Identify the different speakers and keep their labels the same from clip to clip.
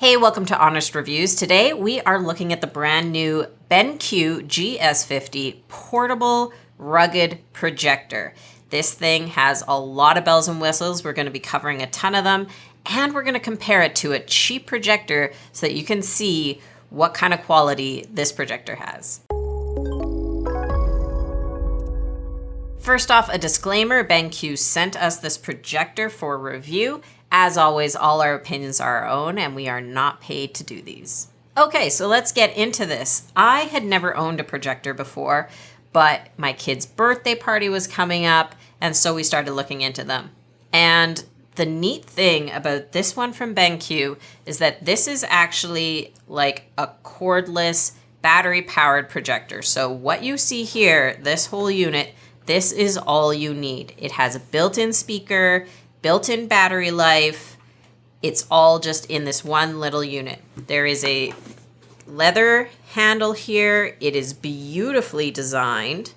Speaker 1: Hey, welcome to Honest Reviews. Today we are looking at the brand new BenQ GS50 portable rugged projector. This thing has a lot of bells and whistles. We're going to be covering a ton of them, and we're going to compare it to a cheap projector so that you can see what kind of quality this projector has. First off, a disclaimer, BenQ sent us this projector for review. As always, all our opinions are our own, and we are not paid to do these. Okay, so let's get into this. I had never owned a projector before, but my kid's birthday party was coming up, and so we started looking into them. And the neat thing about this one from BenQ is that this is actually like a cordless, battery-powered projector. So what you see here, this whole unit, this is all you need. It has a built-in speaker, built-in battery life. It's all just in this one little unit. There is a leather handle here. It is beautifully designed.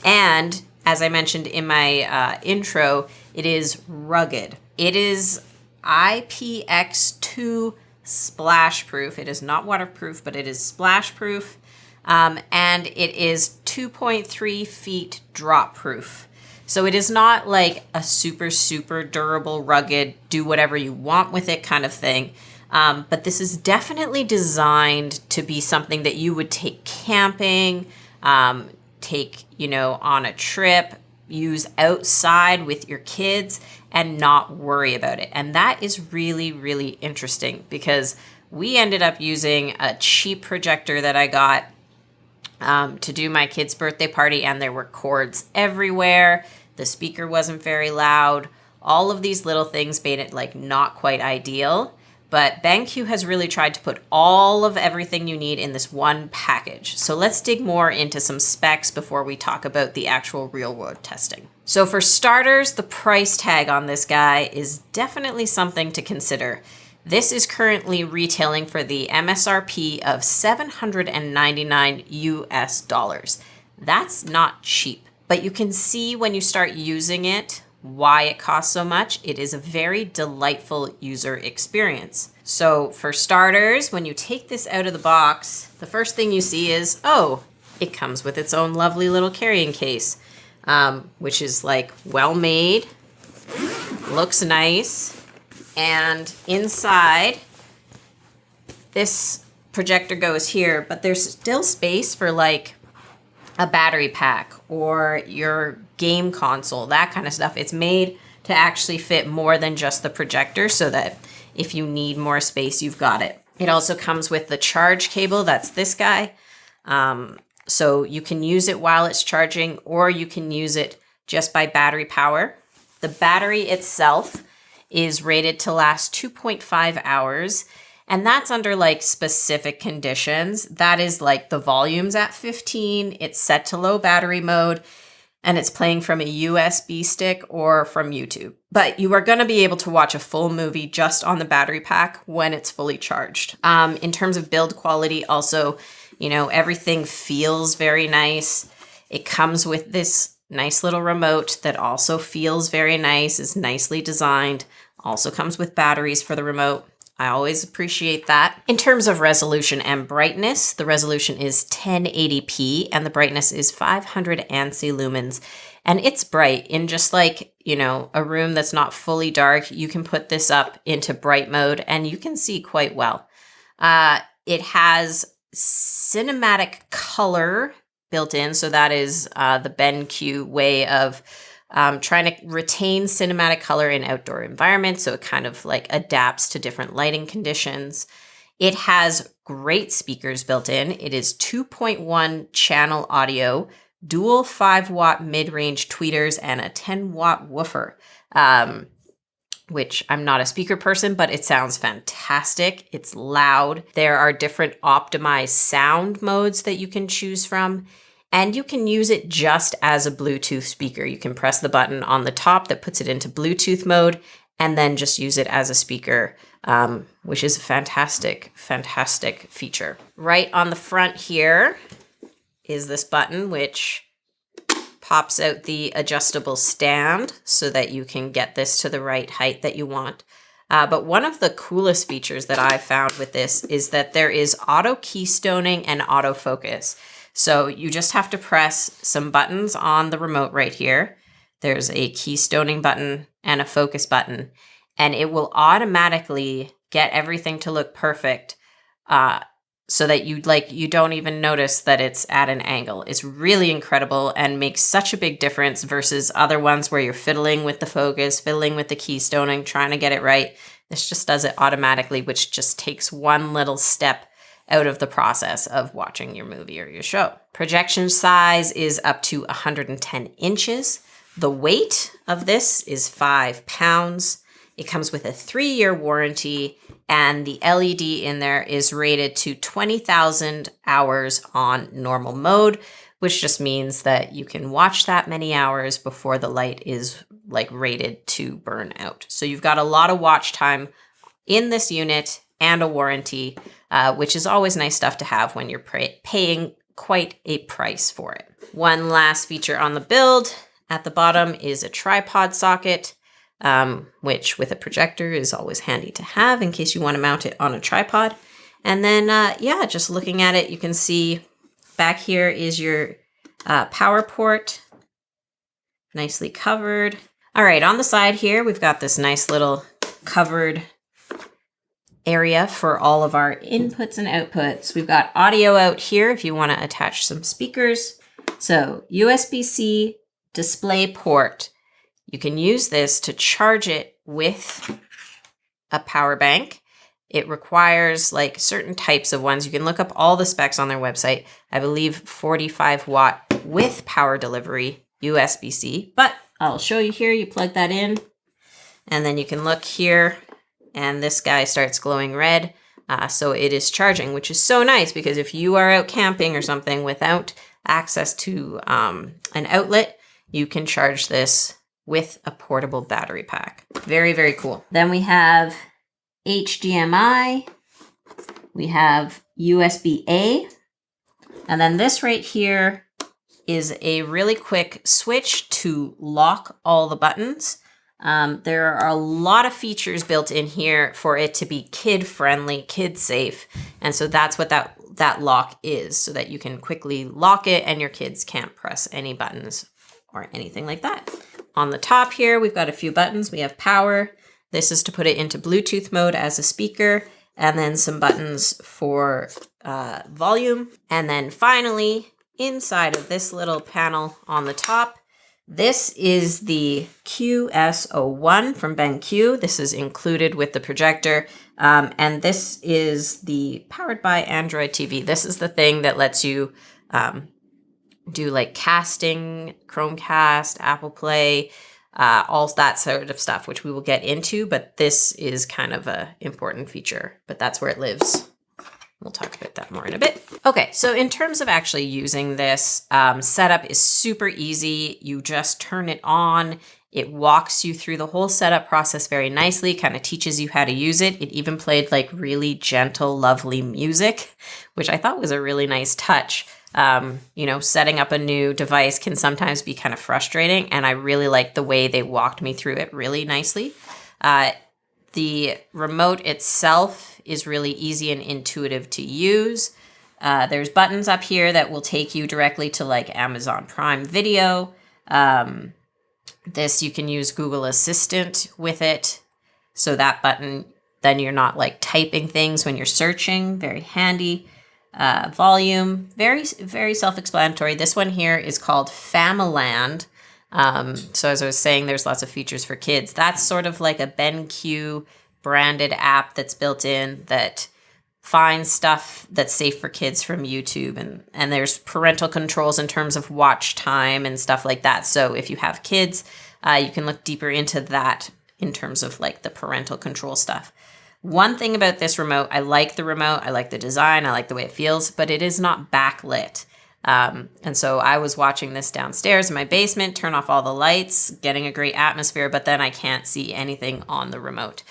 Speaker 1: And as I mentioned in my intro, it is rugged. It is IPX2 splash proof. It is not waterproof, but it is splash proof. And it is 2.3 feet drop proof. So it is not like a super, super durable, rugged, do whatever you want with it kind of thing. But this is definitely designed to be something that you would take camping, take, on a trip, use outside with your kids and not worry about it. And that is really, really interesting because we ended up using a cheap projector that I got to do my kid's birthday party, and there were cords everywhere. The speaker wasn't very loud. All of these little things made it not quite ideal, but BenQ has really tried to put all of everything you need in this one package. So let's dig more into some specs before we talk about the actual real world testing. So for starters, the price tag on this guy is definitely something to consider. This is currently retailing for the MSRP of $799 US. That's not cheap, but you can see when you start using it why it costs so much. It is a very delightful user experience. So for starters, when you take this out of the box, the first thing you see is, oh, it comes with its own lovely little carrying case, which is well made, looks nice. And inside, this projector goes here, but there's still space for a battery pack or your game console, that kind of stuff. It's made to actually fit more than just the projector so that if you need more space, you've got it. It also comes with the charge cable, that's this guy. So you can use it while it's charging, or you can use it just by battery power. The battery itself is rated to last 2.5 hours. And that's under specific conditions. That is the volume's at 15, it's set to low battery mode, and it's playing from a USB stick or from YouTube. But you are gonna be able to watch a full movie just on the battery pack when it's fully charged. In terms of build quality also, everything feels very nice. It comes with this nice little remote that also feels very nice, is nicely designed, also comes with batteries for the remote. I always appreciate that. In terms of resolution and brightness, the resolution is 1080p and the brightness is 500 ANSI lumens. And it's bright in just a room that's not fully dark. You can put this up into bright mode and you can see quite well. It has cinematic color built in. So that is the BenQ way of trying to retain cinematic color in outdoor environments. So it kind of adapts to different lighting conditions. It has great speakers built in. It is 2.1 channel audio, dual 5-watt mid-range tweeters, and a 10-watt woofer, which I'm not a speaker person, but it sounds fantastic. It's loud. There are different optimized sound modes that you can choose from. And you can use it just as a Bluetooth speaker. You can press the button on the top that puts it into Bluetooth mode and then just use it as a speaker, which is a fantastic, fantastic feature. Right on the front here is this button, which pops out the adjustable stand so that you can get this to the right height that you want. But one of the coolest features that I've found with this is that there is auto keystoning and autofocus. So you just have to press some buttons on the remote right here. There's a keystoning button and a focus button, and it will automatically get everything to look perfect so that you don't even notice that it's at an angle. It's really incredible and makes such a big difference versus other ones where you're fiddling with the focus, fiddling with the keystoning, trying to get it right. This just does it automatically, which just takes one little step out of the process of watching your movie or your show. Projection size is up to 110 inches. The weight of this is 5 pounds. It comes with a 3-year warranty, and the LED in there is rated to 20,000 hours on normal mode, which just means that you can watch that many hours before the light is like rated to burn out. So you've got a lot of watch time in this unit and a warranty, which is always nice stuff to have when you're paying quite a price for it. One last feature on the build at the bottom is a tripod socket, which with a projector is always handy to have in case you want to mount it on a tripod. And then, just looking at it, you can see back here is your power port, nicely covered. All right, on the side here, we've got this nice little covered area for all of our inputs and outputs. We've got audio out here if you want to attach some speakers. So USB-C display port. You can use this to charge it with a power bank. It requires like certain types of ones. You can look up all the specs on their website. I believe 45 watt with power delivery, USB-C, but I'll show you here. You plug that in and then you can look here and this guy starts glowing red. So it is charging, which is so nice because if you are out camping or something without access to an outlet, you can charge this with a portable battery pack. Very, very cool. Then we have HDMI, we have USB-A, and then this right here is a really quick switch to lock all the buttons. There are a lot of features built in here for it to be kid-friendly, kid-safe, and so that's what that lock is, so that you can quickly lock it and your kids can't press any buttons or anything like that. On the top here, we've got a few buttons. We have power. This is to put it into Bluetooth mode as a speaker, and then some buttons for volume. And then finally, inside of this little panel on the top, this is the QS01 from BenQ. This is included with the projector. And this is the powered by Android TV. This is the thing that lets you do like casting, Chromecast, Apple Play, all that sort of stuff, which we will get into. But this is kind of a important feature, but that's where it lives. We'll talk about that more in a bit. Okay, so in terms of actually using this, setup is super easy. You just turn it on. It walks you through the whole setup process very nicely, kind of teaches you how to use it. It even played like really gentle, lovely music, which I thought was a really nice touch. Setting up a new device can sometimes be kind of frustrating, and I really like the way they walked me through it really nicely. The remote itself is really easy and intuitive to use. There's buttons up here that will take you directly to like Amazon Prime Video. This, you can use Google Assistant with it. So that button, then you're not like typing things when you're searching. Very handy. Volume, very, very self-explanatory. This one here is called Familand. So as I was saying, there's lots of features for kids. That's sort of like a BenQ branded app that's built in that finds stuff that's safe for kids from YouTube. And there's parental controls in terms of watch time and stuff like that. So if you have kids, you can look deeper into that in terms of like the parental control stuff. One thing about this remote, I like the remote, I like the design, I like the way it feels, but it is not backlit. And so I was watching this downstairs in my basement, turn off all the lights, getting a great atmosphere, but then I can't see anything on the remote,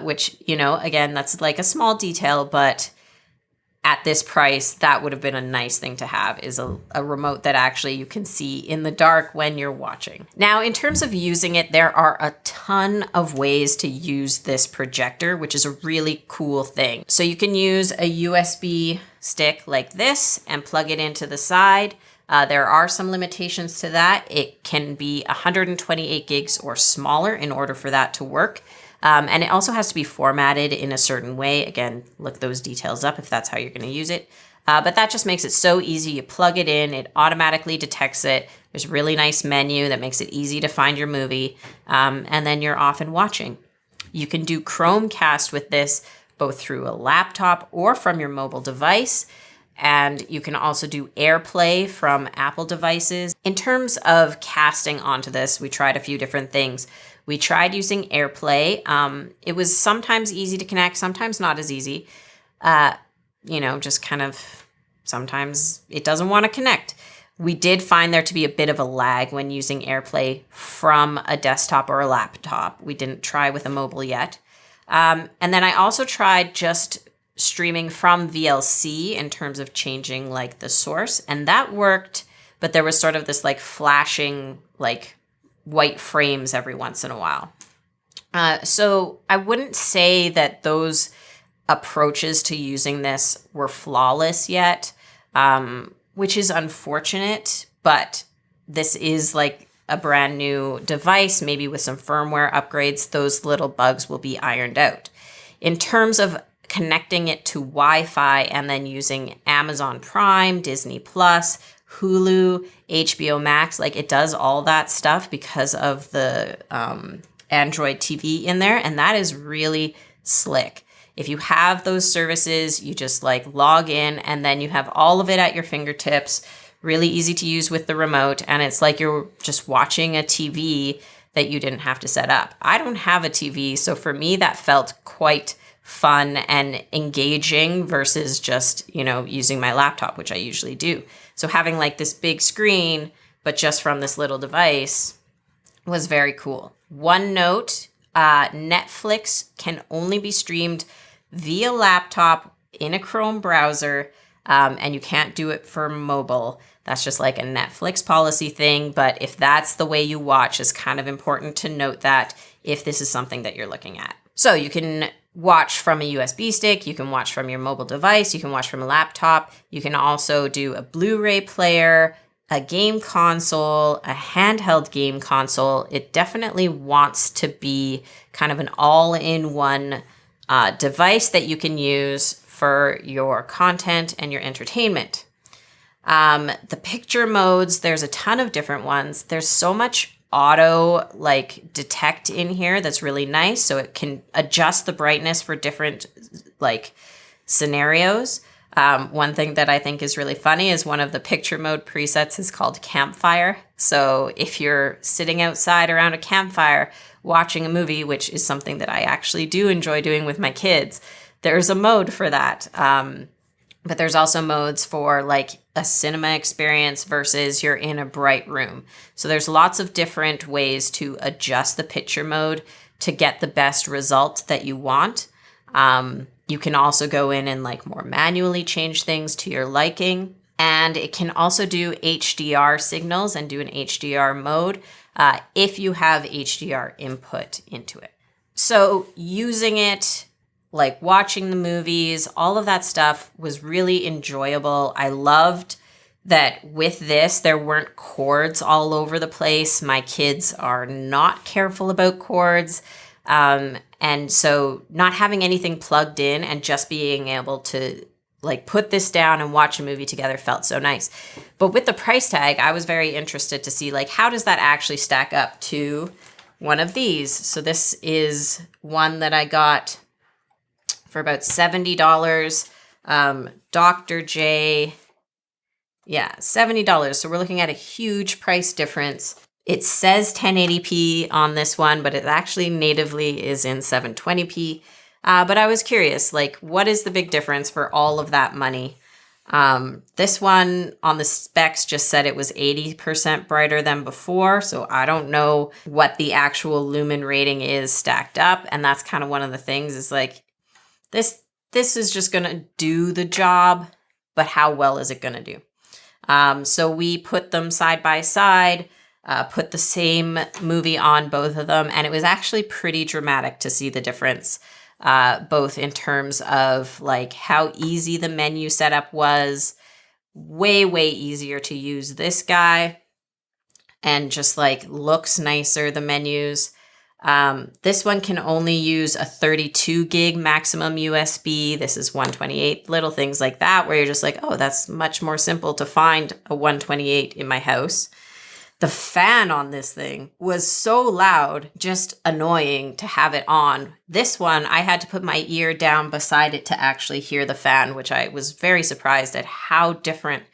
Speaker 1: which, again, that's like a small detail, but at this price, that would have been a nice thing to have, is a remote that actually you can see in the dark when you're watching. Now, in terms of using it, there are a ton of ways to use this projector, which is a really cool thing. So you can use a USB stick like this and plug it into the side. There are some limitations to that. It can be 128 gigs or smaller in order for that to work. And it also has to be formatted in a certain way. Again, look those details up if that's how you're going to use it. But that just makes it so easy. You plug it in, it automatically detects it. There's a really nice menu that makes it easy to find your movie. And then you're off and watching. You can do Chromecast with this both through a laptop or from your mobile device. And you can also do AirPlay from Apple devices. In terms of casting onto this, we tried a few different things. We tried using AirPlay. It was sometimes easy to connect, sometimes not as easy. Just kind of sometimes it doesn't want to connect. We did find there to be a bit of a lag when using AirPlay from a desktop or a laptop. We didn't try with a mobile yet. And then I also tried just streaming from VLC in terms of changing like the source, and that worked, but there was sort of this like flashing like white frames every once in a while. So I wouldn't say that those approaches to using this were flawless yet, which is unfortunate, but this is like a brand new device. Maybe with some firmware upgrades, those little bugs will be ironed out. In terms of connecting it to Wi-Fi and then using Amazon Prime, Disney Plus, Hulu, HBO Max, like it does all that stuff because of the Android TV in there, and that is really slick. If you have those services, you just like log in and then you have all of it at your fingertips, really easy to use with the remote, and it's like you're just watching a TV that you didn't have to set up. I don't have a TV, so for me that felt quite fun and engaging versus just, using my laptop, which I usually do. So having like this big screen, but just from this little device was very cool. One note, Netflix can only be streamed via laptop in a Chrome browser, and you can't do it for mobile. That's just like a Netflix policy thing, but if that's the way you watch, it's kind of important to note that if this is something that you're looking at. So you can watch from a USB stick, you can watch from your mobile device, you can watch from a laptop, you can also do a Blu-ray player, a game console, a handheld game console. It definitely wants to be kind of an all-in-one device that you can use for your content and your entertainment. The picture modes, there's a ton of different ones. There's so much auto detect in here that's really nice, so it can adjust the brightness for different scenarios. One thing that I think is really funny is one of the picture mode presets is called campfire. So if you're sitting outside around a campfire watching a movie, which is something that I actually do enjoy doing with my kids, there's a mode for that. But there's also modes for like a cinema experience versus you're in a bright room. So there's lots of different ways to adjust the picture mode to get the best result that you want. You can also go in and more manually change things to your liking. And it can also do HDR signals and do an HDR mode if you have HDR input into it. So using it, watching the movies, all of that stuff was really enjoyable. I loved that with this, there weren't cords all over the place. My kids are not careful about cords. And so not having anything plugged in and just being able to put this down and watch a movie together felt so nice. But with the price tag, I was very interested to see how does that actually stack up to one of these. So this is one that I got for about $70. Dr. J, $70. So we're looking at a huge price difference. It says 1080p on this one, but it actually natively is in 720p. But I was curious, what is the big difference for all of that money? This one on the specs just said it was 80% brighter than before. So I don't know what the actual lumen rating is stacked up. And that's kind of one of the things is this this is just going to do the job, but how well is it going to do? So we put them side by side, put the same movie on both of them, and it was actually pretty dramatic to see the difference, both in terms of like how easy the menu setup was, way, way easier to use this guy, and just like looks nicer, the menus. This one can only use a 32 gig maximum USB. This is 128, little things like that, where you're just like, oh, that's much more simple to find a 128 in my house. The fan on this thing was so loud, just annoying to have it on. This one, I had to put my ear down beside it to actually hear the fan, which I was very surprised at how different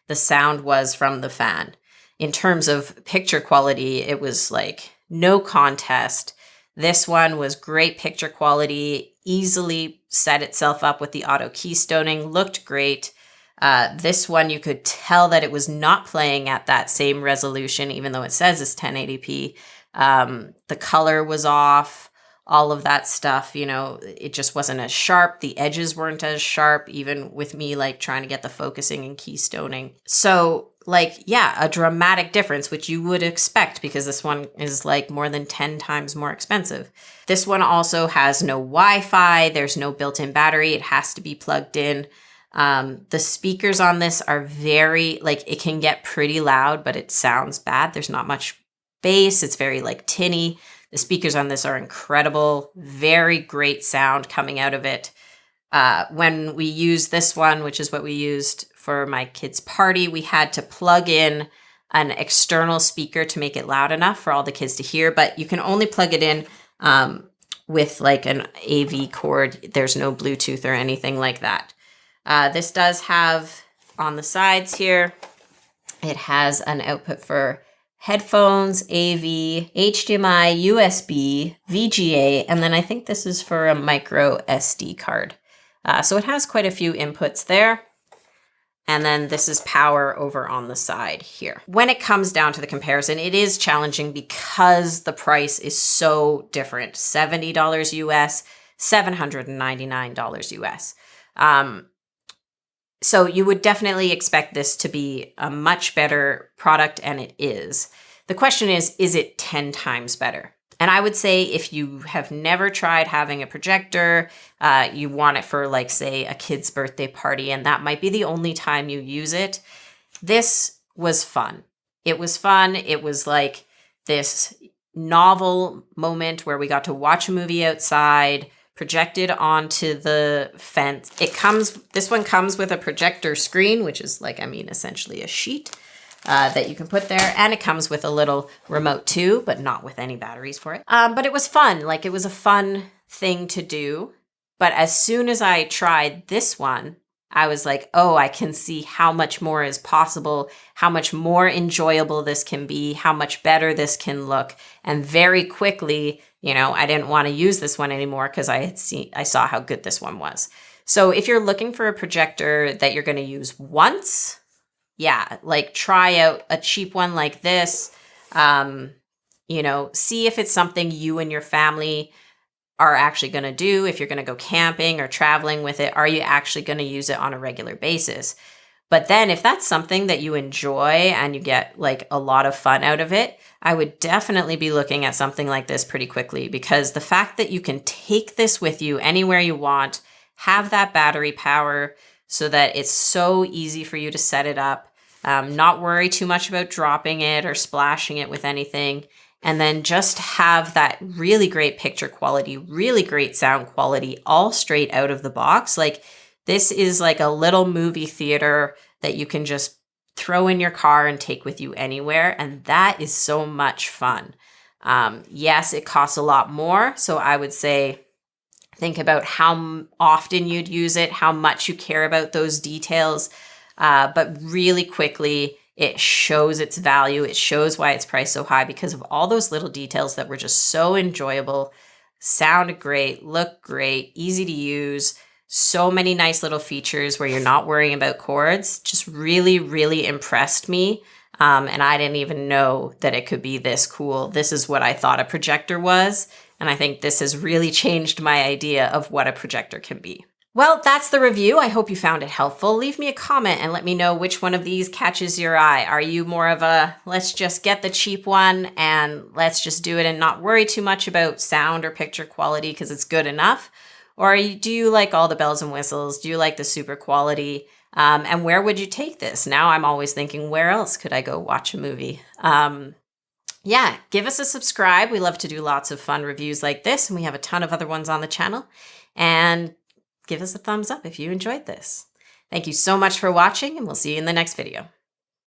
Speaker 1: the sound was from the fan. In terms of picture quality, it was like no contest. This one was great picture quality, easily set itself up with the auto keystoning, looked great. This one, you could tell that it was not playing at that same resolution, even though it says it's 1080p. The color was off, all of that stuff, you know, it just wasn't as sharp. The edges weren't as sharp, even with me like trying to get the focusing and keystoning. So like, yeah, a dramatic difference, which you would expect because this one is like more than 10 times more expensive. This one also has no Wi-Fi. There's no built-in battery. It has to be plugged in. The speakers on this are very, like, it can get pretty loud, but it sounds bad. There's not much bass. It's very like tinny. The speakers on this are incredible. Very great sound coming out of it. When we use this one, which is what we used for my kids' party, we had to plug in an external speaker to make it loud enough for all the kids to hear, but you can only plug it in with like an AV cord. There's no Bluetooth or anything like that. This does have on the sides here, it has an output for headphones, AV, HDMI, USB, VGA, and then I think this is for a micro SD card. So it has quite a few inputs there. And then this is power over on the side here. When it comes down to the comparison, it is challenging because the price is so different. $70 US, $799 US. So you would definitely expect this to be a much better product, and it is. The question is it 10 times better? And I would say if you have never tried having a projector, you want it for like, say, a kid's birthday party, and that might be the only time you use it. This was fun. It was fun. It was like this novel moment where we got to watch a movie outside, projected onto the fence. This one comes with a projector screen, which is like, I mean, essentially a sheet that you can put there. And it comes with a little remote too, but not with any batteries for it. But it was fun. Like, it was a fun thing to do. But as soon as I tried this one, I was like, oh, I can see how much more is possible, how much more enjoyable this can be, how much better this can look. And very quickly, you know, I didn't want to use this one anymore because I saw how good this one was. So if you're looking for a projector that you're going to use once, yeah, like try out a cheap one like this. You know, see if it's something you and your family are actually going to do. If you're going to go camping or traveling with it, are you actually going to use it on a regular basis? But then if that's something that you enjoy and you get like a lot of fun out of it, I would definitely be looking at something like this pretty quickly, because the fact that you can take this with you anywhere you want, have that battery power so that it's so easy for you to set it up, not worry too much about dropping it or splashing it with anything, and then just have that really great picture quality, really great sound quality, all straight out of the box. Like, this is like a little movie theater that you can just throw in your car and take with you anywhere. And that is so much fun. Yes, it costs a lot more. So I would say, think about how often you'd use it, how much you care about those details. But really quickly, it shows its value. It shows why it's priced so high, because of all those little details that were just so enjoyable, sounded great, looked great, easy to use. So many nice little features where you're not worrying about cords. Just really, really impressed me. And I didn't even know that it could be this cool. This is what I thought a projector was. And I think this has really changed my idea of what a projector can be. Well, that's the review. I hope you found it helpful. Leave me a comment and let me know which one of these catches your eye. Are you more of a, let's just get the cheap one and let's just do it and not worry too much about sound or picture quality because it's good enough? Or do you like all the bells and whistles? Do you like the super quality? And where would you take this? Now I'm always thinking, where else could I go watch a movie? Yeah, give us a subscribe. We love to do lots of fun reviews like this, and we have a ton of other ones on the channel. And give us a thumbs up if you enjoyed this. Thank you so much for watching, and we'll see you in the next video.